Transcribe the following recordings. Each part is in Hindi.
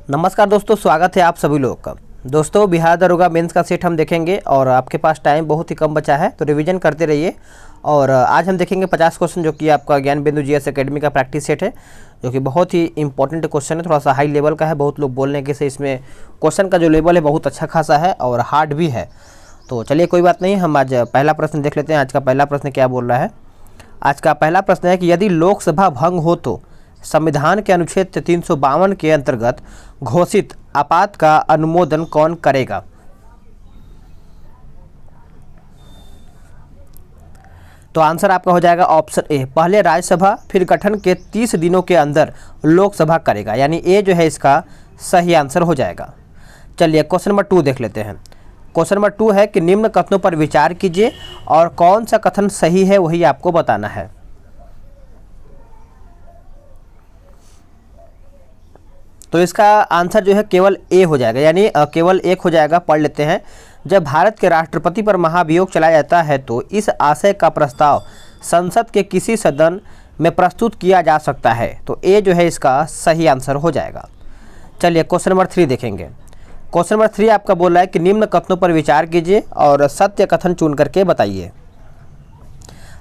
नमस्कार दोस्तों, स्वागत है आप सभी लोगों का। दोस्तों, बिहार दरोगा मेंस का सेट हम देखेंगे और आपके पास टाइम बहुत ही कम बचा है तो रिवीजन करते रहिए। और आज हम देखेंगे 50 क्वेश्चन जो कि आपका ज्ञान बिंदु जीएस एकेडमी का प्रैक्टिस सेट है, जो कि बहुत ही इंपॉर्टेंट क्वेश्चन है, थोड़ा सा हाई लेवल का है। बहुत लोग बोलने के से इसमें क्वेश्चन का जो लेवल है बहुत अच्छा खासा है और हार्ड भी है। तो चलिए कोई बात नहीं, हम आज पहला प्रश्न देख लेते हैं। आज का पहला प्रश्न क्या बोल रहा है। आज का पहला प्रश्न है कि यदि लोकसभा भंग हो तो संविधान के अनुच्छेद 352 के अंतर्गत घोषित आपात का अनुमोदन कौन करेगा। तो आंसर आपका हो जाएगा ऑप्शन ए, पहले राज्यसभा फिर गठन के 30 दिनों के अंदर लोकसभा करेगा, यानी ए जो है इसका सही आंसर हो जाएगा। चलिए क्वेश्चन नंबर 2 देख लेते हैं। क्वेश्चन नंबर 2 है कि निम्न कथनों पर विचार कीजिए और कौन सा कथन सही है वही आपको बताना है। तो इसका आंसर जो है केवल ए हो जाएगा, यानी केवल एक हो जाएगा। पढ़ लेते हैं। जब भारत के राष्ट्रपति पर महाभियोग चलाया जाता है तो इस आशय का प्रस्ताव संसद के किसी सदन में प्रस्तुत किया जा सकता है। तो ए जो है इसका सही आंसर हो जाएगा। चलिए क्वेश्चन नंबर 3 देखेंगे। क्वेश्चन नंबर 3 आपका बोल रहा है कि निम्न कथनों पर विचार कीजिए और सत्य कथन चुन करके बताइए।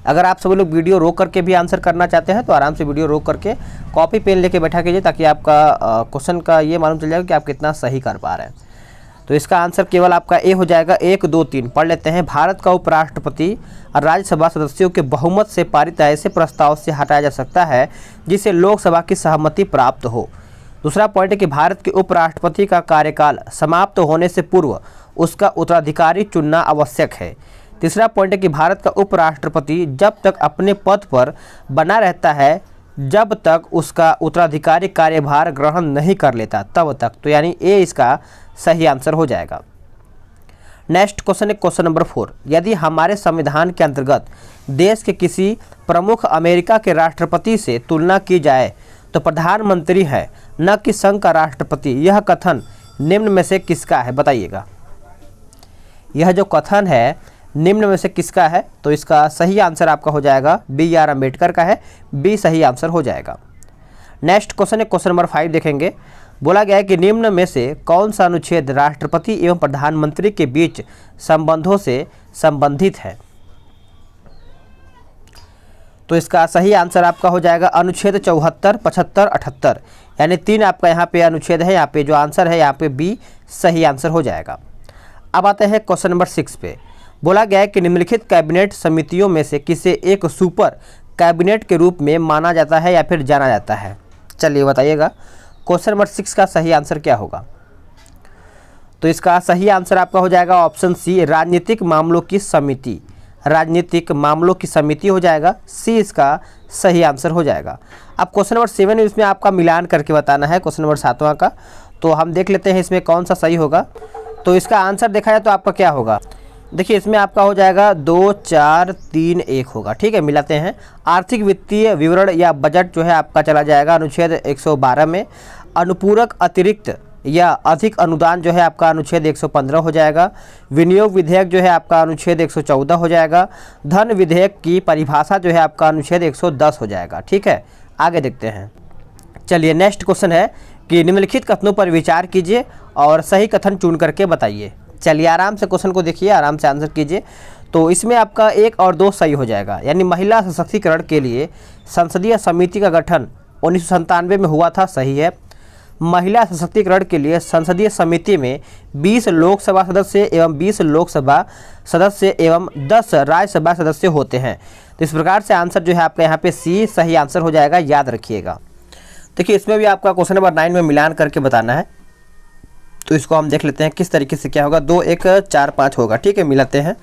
अगर आप सभी लोग वीडियो रोक करके भी आंसर करना चाहते हैं तो आराम से वीडियो रोक करके कॉपी पेन लेके बैठा कीजिए, ताकि आपका क्वेश्चन का ये मालूम चल जाएगा कि आप कितना सही कर पा रहे हैं। तो इसका आंसर केवल आपका ए हो जाएगा। 1, 2, 3 पढ़ लेते हैं। भारत का उपराष्ट्रपति और राज्यसभा सदस्यों के बहुमत से पारित ऐसे प्रस्ताव से हटाया जा सकता है जिसे लोकसभा की सहमति प्राप्त हो। दूसरा पॉइंट है कि भारत के उपराष्ट्रपति का कार्यकाल समाप्त होने से पूर्व उसका उत्तराधिकारी चुनना आवश्यक है। तीसरा पॉइंट है कि भारत का उपराष्ट्रपति जब तक अपने पद पर बना रहता है जब तक उसका उत्तराधिकारी कार्यभार ग्रहण नहीं कर लेता तब तक। तो यानी ए इसका सही आंसर हो जाएगा। नेक्स्ट क्वेश्चन है क्वेश्चन नंबर 4। यदि हमारे संविधान के अंतर्गत देश के किसी प्रमुख अमेरिका के राष्ट्रपति से तुलना की जाए तो प्रधानमंत्री है न कि संघ का राष्ट्रपति, यह कथन निम्न में से किसका है बताइएगा। यह जो कथन है निम्न में से किसका है, तो इसका सही आंसर आपका हो जाएगा बी, आर अम्बेडकर का है। बी सही आंसर हो जाएगा। नेक्स्ट क्वेश्चन है क्वेश्चन नंबर 5 देखेंगे। बोला गया है कि निम्न में से कौन सा अनुच्छेद राष्ट्रपति एवं प्रधानमंत्री के बीच संबंधों से संबंधित है। तो इसका सही आंसर आपका हो जाएगा अनुच्छेद 74, 75, 78, यानी 3 आपका यहाँ पे अनुच्छेद है। यहाँ पे जो आंसर है यहाँ पे बी सही आंसर हो जाएगा। अब आते हैं क्वेश्चन नंबर 6 पे। बोला गया है कि निम्नलिखित कैबिनेट समितियों में से किसे एक सुपर कैबिनेट के रूप में माना जाता है या फिर जाना जाता है। चलिए बताइएगा क्वेश्चन नंबर 6 का सही आंसर क्या होगा। तो इसका सही आंसर आपका हो जाएगा ऑप्शन सी, राजनीतिक मामलों की समिति। राजनीतिक मामलों की समिति हो जाएगा। सी इसका सही आंसर हो जाएगा। अब क्वेश्चन नंबर 7 इसमें आपका मिलान करके बताना है क्वेश्चन नंबर 7वां का। तो हम देख लेते हैं इसमें कौन सा सही होगा। तो इसका आंसर देखा जाए तो आपका क्या होगा। देखिए इसमें आपका हो जाएगा 2, 4, 3, 1 होगा। ठीक है, मिलाते हैं। आर्थिक वित्तीय विवरण या बजट जो है आपका चला जाएगा अनुच्छेद 112 में। अनुपूरक अतिरिक्त या अधिक अनुदान जो है आपका अनुच्छेद 115 हो जाएगा। विनियोग विधेयक जो है आपका अनुच्छेद 114 हो जाएगा। धन विधेयक की परिभाषा जो है आपका अनुच्छेद 110 हो जाएगा। ठीक है, आगे देखते हैं। चलिए नेक्स्ट क्वेश्चन है कि निम्नलिखित कथनों पर विचार कीजिए और सही कथन चुन करके बताइए। चलिए आराम से क्वेश्चन को देखिए, आराम से आंसर कीजिए। तो इसमें आपका 1 और 2 सही हो जाएगा, यानी महिला सशक्तिकरण के लिए संसदीय समिति का गठन 1997 में हुआ था, सही है। महिला सशक्तिकरण के लिए संसदीय समिति में 20 लोकसभा सदस्य एवं 20 लोकसभा सदस्य एवं 10 राज्यसभा सदस्य होते हैं। तो इस प्रकार से आंसर जो है आपका यहाँ पे सी सही आंसर हो जाएगा, याद रखिएगा। देखिए इसमें भी आपका क्वेश्चन नंबर 9 में मिलान करके बताना है। तो इसको हम देख लेते हैं किस तरीके से क्या होगा। 2, 1, 4, 5 होगा। ठीक है, मिलाते हैं।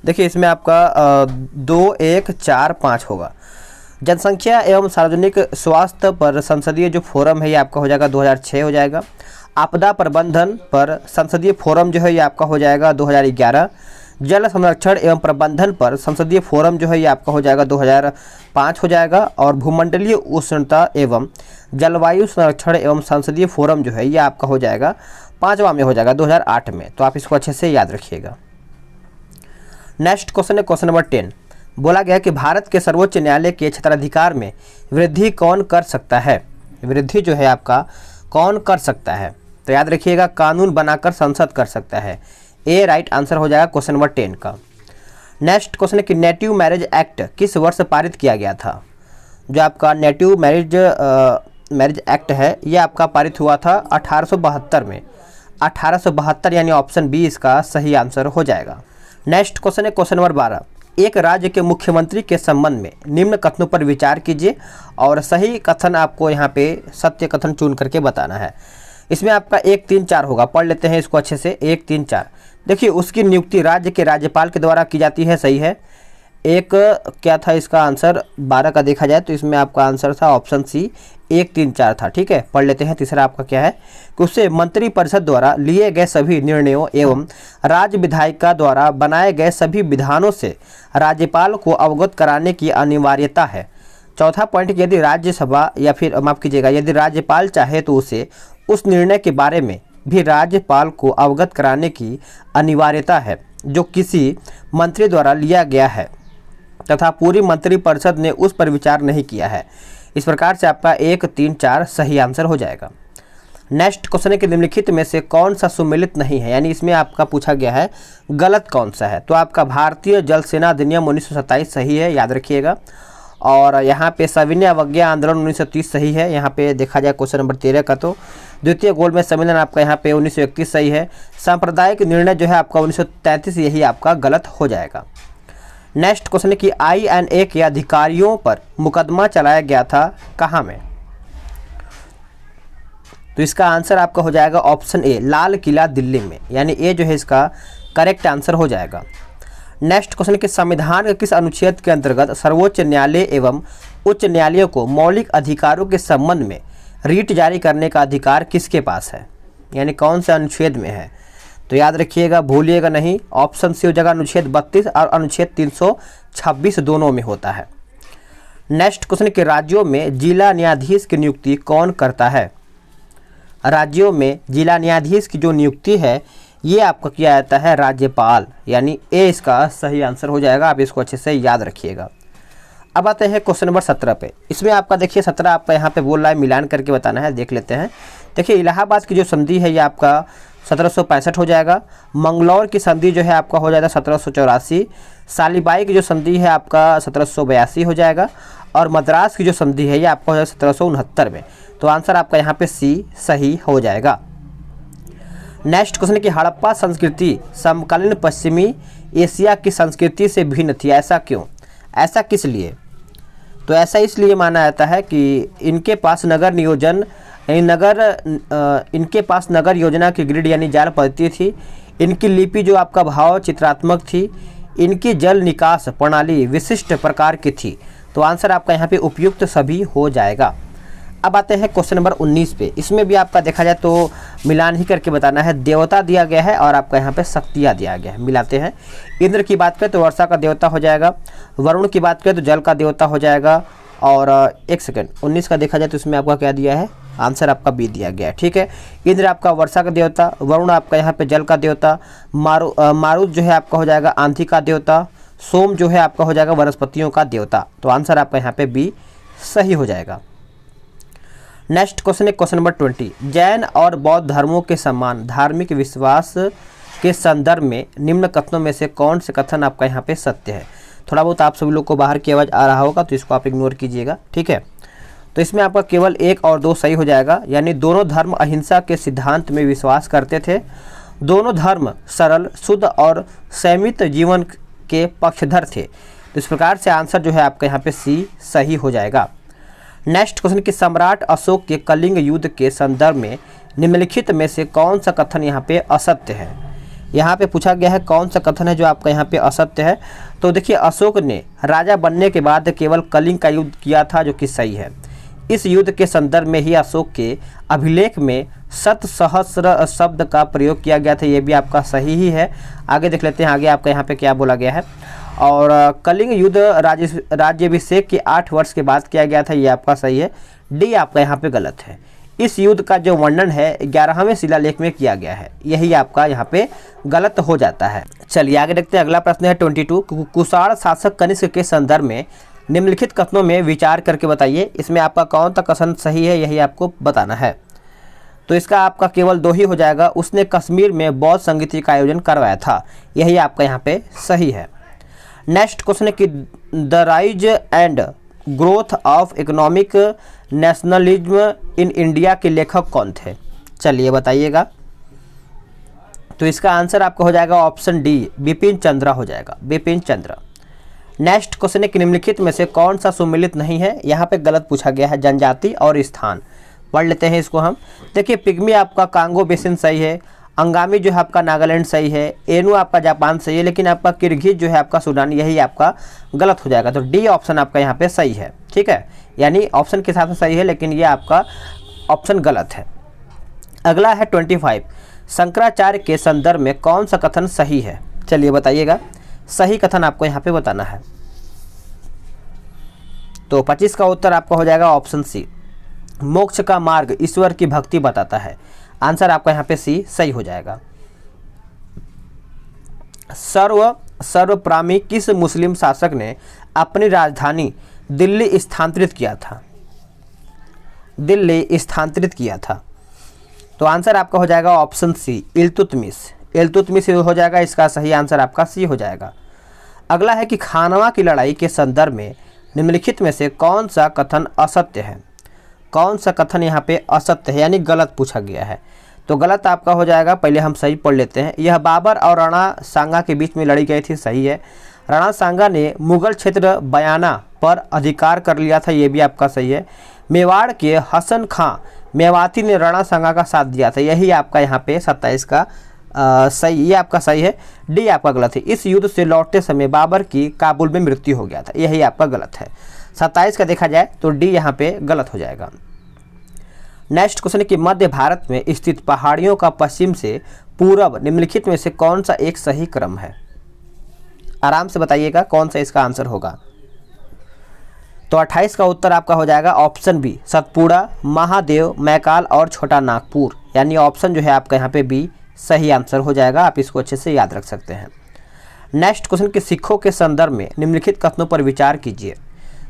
देखिए इसमें आपका 2, 1, 4, 5 होगा। जनसंख्या एवं सार्वजनिक स्वास्थ्य पर संसदीय जो फोरम है ये आपका हो जाएगा 2006 हो जाएगा। आपदा प्रबंधन पर संसदीय फोरम जो है ये आपका हो जाएगा 2011। जल संरक्षण एवं प्रबंधन पर संसदीय फोरम जो है ये आपका हो जाएगा 2005 हो जाएगा। और भूमंडलीय उष्णता एवं जलवायु संरक्षण एवं संसदीय फोरम जो है ये आपका हो जाएगा 5वां में हो जाएगा 2008 में। तो आप इसको अच्छे से याद रखिएगा। नेक्स्ट क्वेश्चन है क्वेश्चन नंबर 10। बोला गया कि भारत के सर्वोच्च न्यायालय के क्षेत्राधिकार में वृद्धि कौन कर सकता है। वृद्धि जो है आपका कौन कर सकता है। तो याद रखिएगा कानून बनाकर संसद कर सकता है। ए राइट आंसर हो जाएगा क्वेश्चन नंबर 10 का। नेक्स्ट क्वेश्चन है कि नेटिव मैरिज एक्ट किस वर्ष पारित किया गया था। जो आपका नेटिव मैरिज एक्ट है ये आपका पारित हुआ था 1872 में। 1872 यानी ऑप्शन बी इसका सही आंसर हो जाएगा। नेक्स्ट क्वेश्चन है क्वेश्चन नंबर 12। एक राज्य के मुख्यमंत्री के संबंध में निम्न कथनों पर विचार कीजिए और सही कथन आपको यहाँ पे सत्य कथन चुन करके बताना है। इसमें आपका 1, 3, 4 होगा, पढ़ लेते हैं इसको अच्छे से। 1, 3, 4 देखिए, उसकी नियुक्ति राज्य के राज्यपाल के द्वारा की जाती है, सही है। एक क्या था इसका आंसर 12 का देखा जाए तो इसमें आपका आंसर था ऑप्शन सी 1, 3, 4 था, ठीक है। पढ़ लेते हैं। तीसरा आपका क्या है कि उससे मंत्रिपरिषद द्वारा लिए गए सभी निर्णयों एवं राज्य विधायिका द्वारा बनाए गए सभी विधानों से राज्यपाल को अवगत कराने की अनिवार्यता है। चौथा पॉइंट, यदि राज्यसभा या फिर माफ़ कीजिएगा यदि राज्यपाल चाहे तो उसे उस निर्णय के बारे में भी राज्यपाल को अवगत कराने की अनिवार्यता है जो किसी मंत्री द्वारा लिया गया है तथा पूरी मंत्रिपरिषद ने उस पर विचार नहीं किया है। इस प्रकार से आपका 1, 3, 4 सही आंसर हो जाएगा। नेक्स्ट क्वेश्चन है कि निम्नलिखित में से कौन सा सुमेलित नहीं है, यानी इसमें आपका पूछा गया है गलत कौन सा है। तो आपका भारतीय जल सेना अधिनियम 1927 सही है, याद रखिएगा। और यहाँ पे सविनय अवज्ञा आंदोलन 1930 सही है। यहाँ पे देखा जाए क्वेश्चन नंबर 13 का तो द्वितीय गोलमेज सम्मेलन आपका यहाँ पे 1931 सही है। सांप्रदायिक निर्णय जो है आपका 1933 यही आपका गलत हो जाएगा। नेक्स्ट क्वेश्चन है कि INA के अधिकारियों पर मुकदमा चलाया गया था कहाँ में। तो इसका आंसर आपका हो जाएगा ऑप्शन ए लाल किला दिल्ली में, यानी ए जो है इसका करेक्ट आंसर हो जाएगा। नेक्स्ट क्वेश्चन कि संविधान के किस अनुच्छेद के अंतर्गत सर्वोच्च न्यायालय एवं उच्च न्यायालयों को मौलिक अधिकारों के संबंध में रीट जारी करने का अधिकार किसके पास है, यानी कौन से अनुच्छेद में है। तो याद रखिएगा, भूलिएगा नहीं, ऑप्शन सी हो जाएगा अनुच्छेद 32 और अनुच्छेद 326 दोनों में होता है। नेक्स्ट क्वेश्चन कि राज्यों में जिला न्यायाधीश की नियुक्ति कौन करता है। राज्यों में जिला न्यायाधीश की जो नियुक्ति है ये आपका किया जाता है राज्यपाल, यानी ए इसका सही आंसर हो जाएगा। आप इसको अच्छे से याद रखिएगा। अब आते हैं क्वेश्चन नंबर 17 पे। इसमें आपका देखिए 17 आपका यहाँ पे बोल रहा है मिलान करके बताना है, देख लेते हैं। देखिए इलाहाबाद की जो संधि है ये आपका 1765 हो जाएगा। मंगलौर की संधि जो है आपका हो जाएगा 1784। सालीबाई की जो संधि है आपका 1782 हो जाएगा। और मद्रास की जो संधि है ये आपका हो जाएगा 1769 में। तो आंसर आपका यहाँ पे सी सही हो जाएगा। नेक्स्ट क्वेश्चन कि हड़प्पा संस्कृति समकालीन पश्चिमी एशिया की संस्कृति से भिन्न थी, ऐसा क्यों, ऐसा किस लिए। तो ऐसा इसलिए माना जाता है कि इनके पास नगर नियोजन इनके पास नगर योजना की ग्रिड यानी जाल पद्धति थी। इनकी लिपि जो आपका भाव चित्रात्मक थी। इनकी जल निकास प्रणाली विशिष्ट प्रकार की थी। तो आंसर आपका यहाँ पे उपयुक्त सभी हो जाएगा। अब आते हैं क्वेश्चन नंबर 19 पे। इसमें भी आपका देखा जाए तो मिलान ही करके बताना है। देवता दिया गया है और आपका यहाँ पे शक्तियाँ दिया गया है, मिलाते हैं। इंद्र की बात करें तो वर्षा का देवता हो जाएगा। वरुण की बात करें तो जल का देवता हो जाएगा। और एक सेकंड 19 का देखा जाए तो इसमें आपका क्या दिया है, आंसर आपका बी दिया गया है, ठीक है। इंद्र आपका वर्षा का देवता, वरुण आपका यहाँ पे जल का देवता, मारुत जो है आपका हो जाएगा आंधी का देवता, सोम जो है आपका हो जाएगा वनस्पतियों का देवता। तो आंसर आपका यहाँ पे बी सही हो जाएगा। नेक्स्ट क्वेश्चन है क्वेश्चन नंबर 20। जैन और बौद्ध धर्मों के समान धार्मिक विश्वास के संदर्भ में निम्न कथनों में से कौन से कथन आपका यहाँ पे सत्य है। थोड़ा बहुत आप सभी लोग को बाहर की आवाज़ आ रहा होगा तो इसको आप इग्नोर कीजिएगा, ठीक है। तो इसमें आपका केवल 1 और 2 सही हो जाएगा, यानी दोनों धर्म अहिंसा के सिद्धांत में विश्वास करते थे। दोनों धर्म सरल, शुद्ध और संयमित जीवन के पक्षधर थे। तो इस प्रकार से आंसर जो है आपका यहाँ पे सी सही हो जाएगा। नेक्स्ट क्वेश्चन कि सम्राट अशोक के कलिंग युद्ध के संदर्भ में निम्नलिखित में से कौन सा कथन यहाँ पे असत्य है। यहाँ पे पूछा गया है कौन सा कथन है जो आपका यहाँ पे असत्य है। तो देखिए अशोक ने राजा बनने के बाद केवल कलिंग का युद्ध किया था, जो कि सही है। इस युद्ध के संदर्भ में ही अशोक के अभिलेख में 7 सहस्र शब्द का प्रयोग किया गया था, ये भी आपका सही ही है। आगे देख लेते हैं आगे आपका यहाँ पे क्या बोला गया है। और कलिंग युद्ध राज्याभिषेक के 8 वर्ष के बाद किया गया था, ये आपका सही है। डी आपका यहाँ पे गलत है। इस युद्ध का जो वर्णन है 11वें शिलालेख में किया गया है, यही आपका यहाँ पे गलत हो जाता है। चलिए आगे देखते हैं। अगला प्रश्न है 22। कुषाण शासक कनिष्क के संदर्भ में निम्नलिखित कथनों में विचार करके बताइए। इसमें आपका कौन सा कथन सही है, यही आपको बताना है। तो इसका आपका केवल 2 ही हो जाएगा, उसने कश्मीर में बौद्ध संगीत का आयोजन करवाया था, यही आपका यहाँ पे सही है। नेक्स्ट क्वेश्चन है कि the rise and growth of economic nationalism in India के लेखक कौन थे, चलिए बताइएगा। तो इसका आंसर आपका हो जाएगा ऑप्शन डी, बिपिन चंद्र हो जाएगा, बिपिन चंद्र। नेक्स्ट क्वेश्चन है कि निम्नलिखित में से कौन सा सुमेलित नहीं है, यहाँ पे गलत पूछा गया है, जनजाति और स्थान। पढ़ लेते हैं इसको हम। देखिए पिग्मी आपका कांगो बेसिन सही है, अंगामी जो है आपका नागालैंड सही है, एनु आपका जापान सही है, लेकिन आपका किर्गिज जो है आपका सूडान, यही आपका गलत हो जाएगा। तो डी ऑप्शन आपका यहाँ पे सही है, ठीक है, यानी ऑप्शन के हिसाब से सही है, लेकिन ये आपका ऑप्शन गलत है। अगला है 25, शंकराचार्य के संदर्भ में कौन सा कथन सही है, चलिए बताइएगा। सही कथन आपको यहाँ पे बताना है। तो 25 का उत्तर आपका हो जाएगा ऑप्शन सी, मोक्ष का मार्ग ईश्वर की भक्ति बताता है। आंसर आपका यहाँ पे सी सही हो जाएगा। सर्वप्रामी किस मुस्लिम शासक ने अपनी राजधानी दिल्ली स्थानांतरित किया था, दिल्ली स्थानांतरित किया था। तो आंसर आपका हो जाएगा ऑप्शन सी, इल्तुतमिश, इल्तुतमिश हो जाएगा, इसका सही आंसर आपका सी हो जाएगा। अगला है कि खानवा की लड़ाई के संदर्भ में निम्नलिखित में से कौन सा कथन असत्य है, कौन सा कथन यहाँ पे असत्य है, यानी गलत पूछा गया है। तो गलत आपका हो जाएगा, पहले हम सही पढ़ लेते हैं। यह बाबर और राणा सांगा के बीच में लड़ी गई थी, सही है। राणा सांगा ने मुगल क्षेत्र बयाना पर अधिकार कर लिया था, ये भी आपका सही है। मेवाड़ के हसन खां मेवाती ने राणा सांगा का साथ दिया था, यही आपका यहाँ पे 27 का सही, ये आपका सही है। डी आपका गलत है, इस युद्ध से लौटते समय बाबर की काबुल में मृत्यु हो गया था, यही आपका गलत है। 27 का देखा जाए तो डी यहाँ पे गलत हो जाएगा। नेक्स्ट क्वेश्चन है कि मध्य भारत में स्थित पहाड़ियों का पश्चिम से पूर्व निम्नलिखित में से कौन सा एक सही क्रम है, आराम से बताइएगा कौन सा इसका आंसर होगा। तो 28 का उत्तर आपका हो जाएगा ऑप्शन बी, सतपुड़ा, महादेव, मैकाल और छोटा नागपुर, यानी ऑप्शन जो है आपका यहाँ पे बी सही आंसर हो जाएगा। आप इसको अच्छे से याद रख सकते हैं। नेक्स्ट क्वेश्चन कि सिखों के संदर्भ में निम्नलिखित कथनों पर विचार कीजिए,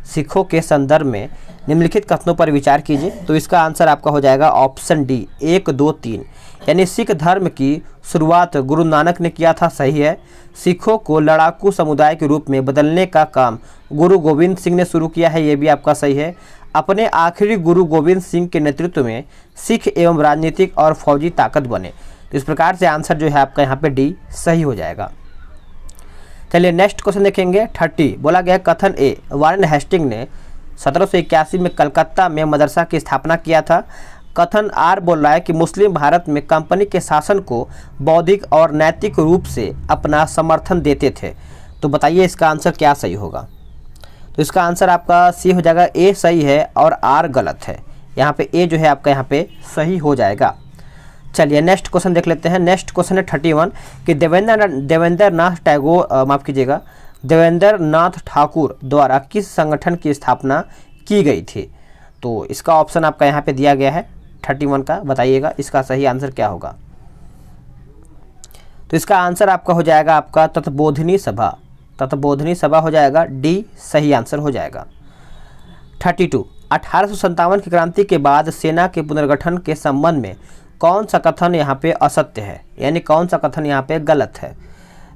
सिखों के संदर्भ में निम्नलिखित कथनों पर विचार कीजिए। तो इसका आंसर आपका हो जाएगा ऑप्शन डी, 1, 2, 3, यानी सिख धर्म की शुरुआत गुरु नानक ने किया था, सही है। सिखों को लड़ाकू समुदाय के रूप में बदलने का काम गुरु गोविंद सिंह ने शुरू किया है, ये भी आपका सही है। अपने आखिरी गुरु गोविंद सिंह के नेतृत्व में सिख एवं राजनीतिक और फौजी ताकत बने। तो इस प्रकार से आंसर जो है आपका यहाँ पे डी सही हो जाएगा। चलिए नेक्स्ट क्वेश्चन देखेंगे। 30 बोला गया कथन ए, वारेन हेस्टिंग ने 1781 में कलकत्ता में मदरसा की स्थापना किया था। कथन आर बोल रहा है कि मुस्लिम भारत में कंपनी के शासन को बौद्धिक और नैतिक रूप से अपना समर्थन देते थे। तो बताइए इसका आंसर क्या सही होगा। तो इसका आंसर आपका सी हो जाएगा, ए सही है और आर गलत है। यहाँ पे ए जो है आपका यहाँ पे सही हो जाएगा। चलिए नेक्स्ट क्वेश्चन देख लेते हैं। नेक्स्ट क्वेश्चन है 31 कि देवेंद्र नाथ टैगोर देवेंद्र नाथ ठाकुर द्वारा किस संगठन की स्थापना की गई थी। तो इसका ऑप्शन आपका यहाँ पे दिया गया है 31 का, बताइएगा इसका सही आंसर क्या होगा। तो इसका आंसर आपका हो जाएगा आपका तत्बोधिनी सभा, तत्बोधिनी सभा हो जाएगा, डी सही आंसर हो जाएगा। 32 1857 की क्रांति के बाद सेना के पुनर्गठन के संबंध में कौन सा कथन यहाँ पे असत्य है, यानी कौन सा कथन यहाँ पे गलत है।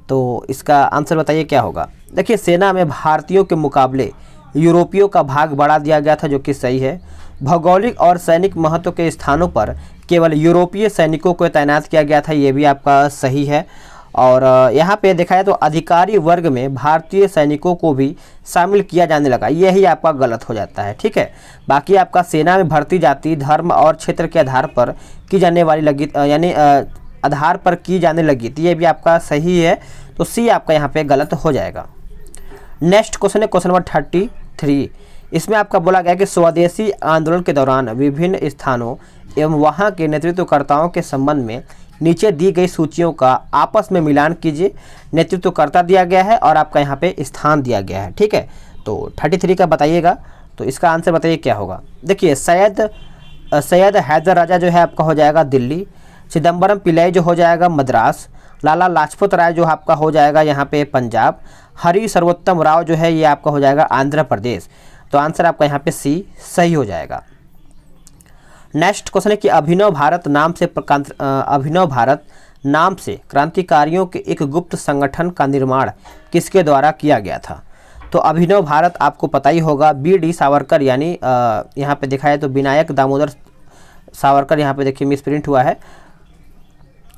तो इसका आंसर बताइए क्या होगा। देखिए सेना में भारतीयों के मुकाबले यूरोपियों का भाग बढ़ा दिया गया था, जो कि सही है। भौगोलिक और सैनिक महत्व के स्थानों पर केवल यूरोपीय सैनिकों को तैनात किया गया था, ये भी आपका सही है। और यहाँ पे देखा जाए तो अधिकारी वर्ग में भारतीय सैनिकों को भी शामिल किया जाने लगा, यही आपका गलत हो जाता है, ठीक है। बाकी आपका सेना में भर्ती जाति, धर्म और क्षेत्र के आधार पर की जाने वाली लगी, यानी आधार पर की जाने लगी थी, ये भी आपका सही है। तो सी आपका यहाँ पे गलत हो जाएगा। नेक्स्ट क्वेश्चन है क्वेश्चन नंबर 33। इसमें आपका बोला गया कि स्वदेशी आंदोलन के दौरान विभिन्न स्थानों एवं वहाँ के नेतृत्वकर्ताओं के संबंध में नीचे दी गई सूचियों का आपस में मिलान कीजिए। नेतृत्वकर्ता दिया गया है और आपका यहाँ पे स्थान दिया गया है, ठीक है। तो 33 का बताइएगा। तो इसका आंसर बताइए क्या होगा। देखिए सैयद हैदर राजा जो है आपका हो जाएगा दिल्ली, चिदम्बरम पिल्लई जो हो जाएगा मद्रास, लाला लाजपत राय जो आपका हो जाएगा यहाँ पे पंजाब, हरि सर्वोत्तम राव जो है ये आपका हो जाएगा आंध्र प्रदेश। तो आंसर आपका यहाँ पे सी सही हो जाएगा। नेक्स्ट क्वेश्चन है कि अभिनव भारत नाम से क्रांतिकारियों के एक गुप्त संगठन का निर्माण किसके द्वारा किया गया था? तो अभिनव भारत आपको पता ही होगा, बी.डी. सावरकर, यानी यहाँ पे देखा है तो विनायक दामोदर सावरकर, यहाँ पे देखिए मिसप्रिंट हुआ है,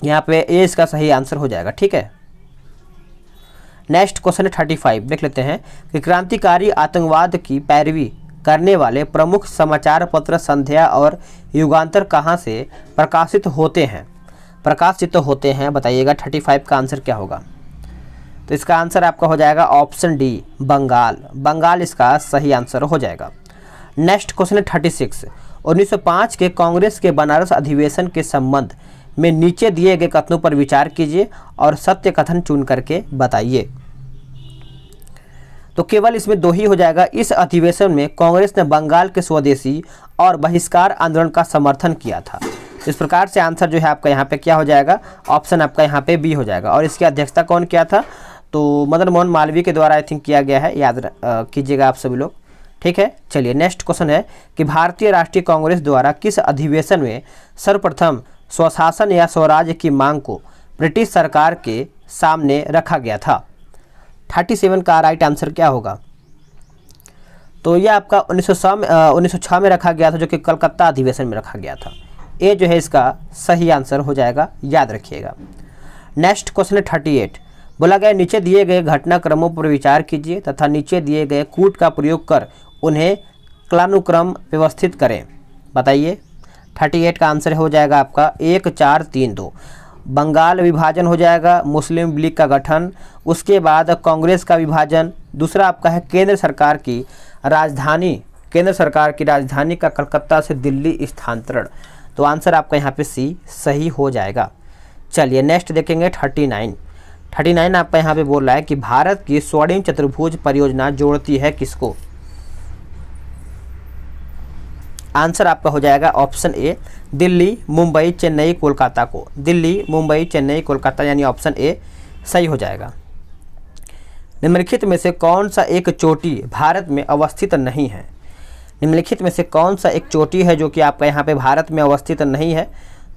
यहाँ पे ए इसका सही आंसर हो जाएगा। ठीक है, नेक्स्ट क्वेश्चन है 35, देख लेते हैं कि क्रांतिकारी आतंकवाद की पैरवी करने वाले प्रमुख समाचार पत्र संध्या और युगांतर कहाँ से प्रकाशित होते हैं बताइएगा। 35 का आंसर क्या होगा? तो इसका आंसर आपका हो जाएगा ऑप्शन डी, बंगाल इसका सही आंसर हो जाएगा। नेक्स्ट क्वेश्चन है 36, 1905 के कांग्रेस के बनारस अधिवेशन के संबंध में नीचे दिए गए कथनों पर विचार कीजिए और सत्य कथन चुन करके बताइए। तो केवल इसमें दो ही हो जाएगा। इस अधिवेशन में कांग्रेस ने बंगाल के स्वदेशी और बहिष्कार आंदोलन का समर्थन किया था। इस प्रकार से आंसर जो है आपका यहाँ पे क्या हो जाएगा? ऑप्शन आपका यहाँ पे बी हो जाएगा। और इसकी अध्यक्षता कौन किया था? तो मदन मोहन मालवीय के द्वारा आई थिंक किया गया है, याद कीजिएगा आप सभी लोग। ठीक है, चलिए नेक्स्ट क्वेश्चन है कि भारतीय राष्ट्रीय कांग्रेस द्वारा किस अधिवेशन में सर्वप्रथम स्वशासन या स्वराज्य की मांग को ब्रिटिश सरकार के सामने रखा गया था? 37 का राइट आंसर क्या होगा? तो यह आपका 1906 में रखा गया था, जो कि कलकत्ता अधिवेशन में रखा गया था। ए जो है इसका सही आंसर हो जाएगा, याद रखिएगा। नेक्स्ट क्वेश्चन है 38, बोला गया नीचे दिए गए घटनाक्रमों पर विचार कीजिए तथा नीचे दिए गए कूट का प्रयोग कर उन्हें कालानुक्रम व्यवस्थित करें, बताइए। 38 का आंसर हो जाएगा आपका 1 4 3 2। बंगाल विभाजन हो जाएगा, मुस्लिम लीग का गठन, उसके बाद कांग्रेस का विभाजन, दूसरा आपका है केंद्र सरकार की राजधानी का कलकत्ता से दिल्ली स्थानांतरण। तो आंसर आपका यहाँ पे सी सही हो जाएगा। चलिए नेक्स्ट देखेंगे 39 आपका यहाँ पे बोल रहा है कि भारत की स्वर्णिम चतुर्भुज परियोजना जोड़ती है किसको? आंसर आपका हो जाएगा ऑप्शन ए, दिल्ली मुंबई चेन्नई कोलकाता को। दिल्ली मुंबई चेन्नई कोलकाता, यानी ऑप्शन ए सही हो जाएगा। निम्नलिखित में से कौन सा एक चोटी भारत में अवस्थित नहीं है? निम्नलिखित में से कौन सा एक चोटी है जो कि आपका यहाँ पे भारत में अवस्थित नहीं है?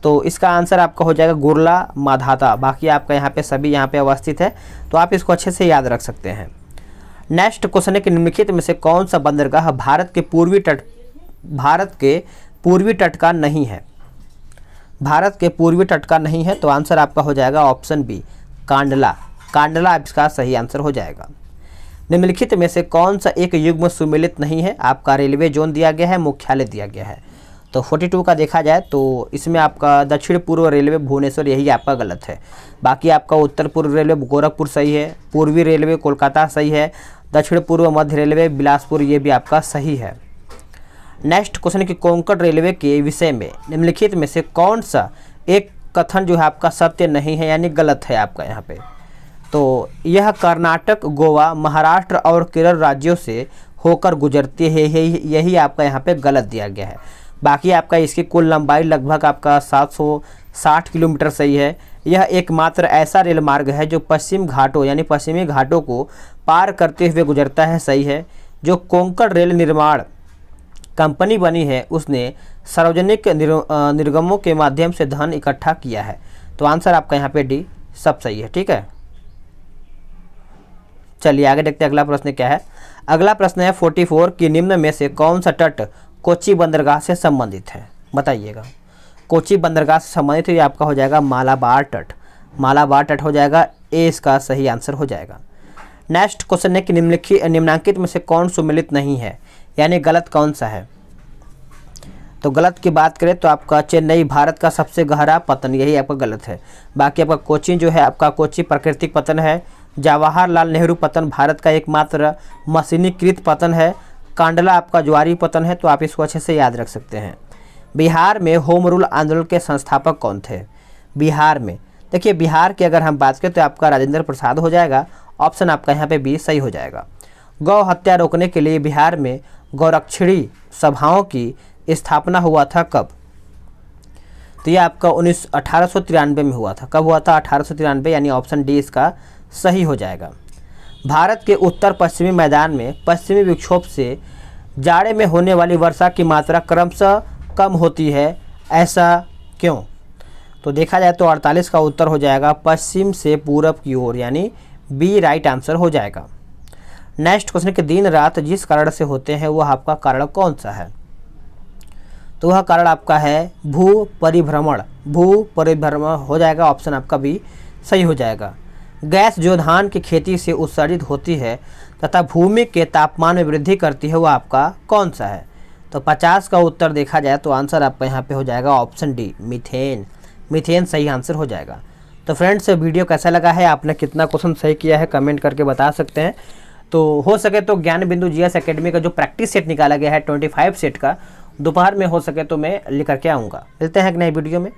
तो इसका आंसर आपका हो जाएगा गुरला माधाता। बाकी आपका यहाँ पे सभी यहाँ पे अवस्थित है, तो आप इसको अच्छे से याद रख सकते हैं। नेक्स्ट क्वेश्चन है कि निम्नलिखित में से कौन सा बंदरगाह भारत के पूर्वी तट का नहीं है? भारत के पूर्वी तट का नहीं है, तो आंसर आपका हो जाएगा ऑप्शन बी, कांडला इसका सही आंसर हो जाएगा। निम्नलिखित में से कौन सा एक युग्म सुमेलित नहीं है? आपका रेलवे जोन दिया गया है, मुख्यालय दिया गया है। तो 42 का देखा जाए तो इसमें आपका दक्षिण पूर्व रेलवे भुवनेश्वर, यही आपका गलत है। बाकी आपका उत्तर पूर्व रेलवे गोरखपुर सही है, पूर्वी रेलवे कोलकाता सही है, दक्षिण पूर्व मध्य रेलवे बिलासपुर, ये भी आपका सही है। नेक्स्ट क्वेश्चन कि कोंकण रेलवे के विषय में निम्नलिखित में से कौन सा एक कथन जो है आपका सत्य नहीं है, यानी गलत है आपका यहाँ पे? तो यह कर्नाटक, गोवा, महाराष्ट्र और केरल राज्यों से होकर गुजरती है, यही आपका यहाँ पे गलत दिया गया है। बाकी आपका इसकी कुल लंबाई लगभग आपका 760 किलोमीटर सही है। यह एकमात्र ऐसा रेल मार्ग है जो पश्चिमी घाटों को पार करते हुए गुजरता है, सही है। जो कोंकण रेल निर्माण कंपनी बनी है उसने सार्वजनिक निर्गमों के माध्यम से धन इकट्ठा किया है, तो आंसर आपका यहाँ पे डी सब सही है। ठीक है, चलिए आगे देखते हैं अगला प्रश्न क्या है। अगला प्रश्न है 44 कि निम्न में से कौन सा तट कोच्चि बंदरगाह से संबंधित है, बताइएगा। कोच्चि बंदरगाह से संबंधित है, ये आपका हो जाएगा मालाबार तट हो जाएगा, ए इसका सही आंसर हो जाएगा। नेक्स्ट क्वेश्चन है कि निम्नलिखित में से कौन सुमेलित नहीं है, यानी गलत कौन सा है? तो गलत की बात करें तो आपका चेन्नई भारत का सबसे गहरा पतन, यही आपका गलत है। बाकी आपका कोच्चि जो है आपका कोच्चि प्राकृतिक पतन है। जवाहरलाल नेहरू पतन भारत का एकमात्र मशीनीकृत पतन है। कांडला आपका ज्वारी पतन है, तो आप इसको अच्छे से याद रख सकते हैं। बिहार में होम रूल आंदोलन के संस्थापक कौन थे? बिहार में देखिए, बिहार की अगर हम बात करें तो आपका राजेंद्र प्रसाद हो जाएगा, ऑप्शन आपका यहाँ पे बी सही हो जाएगा। गौ हत्या रोकने के लिए बिहार में गौरक्षणी सभाओं की स्थापना हुआ था कब? तो ये आपका 1893 में हुआ था। कब हुआ था? 1893, यानी ऑप्शन डी इसका सही हो जाएगा। भारत के उत्तर पश्चिमी मैदान में पश्चिमी विक्षोभ से जाड़े में होने वाली वर्षा की मात्रा क्रमशः कम होती है, ऐसा क्यों? तो देखा जाए तो 48 का उत्तर हो जाएगा पश्चिम से पूरब की ओर, यानी बी राइट आंसर हो जाएगा। नेक्स्ट क्वेश्चन कि दिन रात जिस कारण से होते हैं वह आपका कारण कौन सा है? तो वह कारण आपका है भू परिभ्रमण। भू परिभ्रमण हो जाएगा, ऑप्शन आपका बी सही हो जाएगा। गैस जो धान की खेती से उत्सर्जित होती है तथा भूमि के तापमान में वृद्धि करती है वह आपका कौन सा है? तो 50 का उत्तर देखा जाए तो आंसर आपका यहाँ पे हो जाएगा ऑप्शन डी मीथेन। मीथेन सही आंसर हो जाएगा। तो फ्रेंड्स, वीडियो कैसा लगा है, आपने कितना क्वेश्चन सही किया है कमेंट करके बता सकते हैं। तो हो सके तो ज्ञान बिंदु जीएस एकेडमी का जो प्रैक्टिस सेट निकाला गया है 25 सेट का, दोपहर में हो सके तो मैं लेकर के आऊँगा। मिलते हैं एक नई वीडियो में।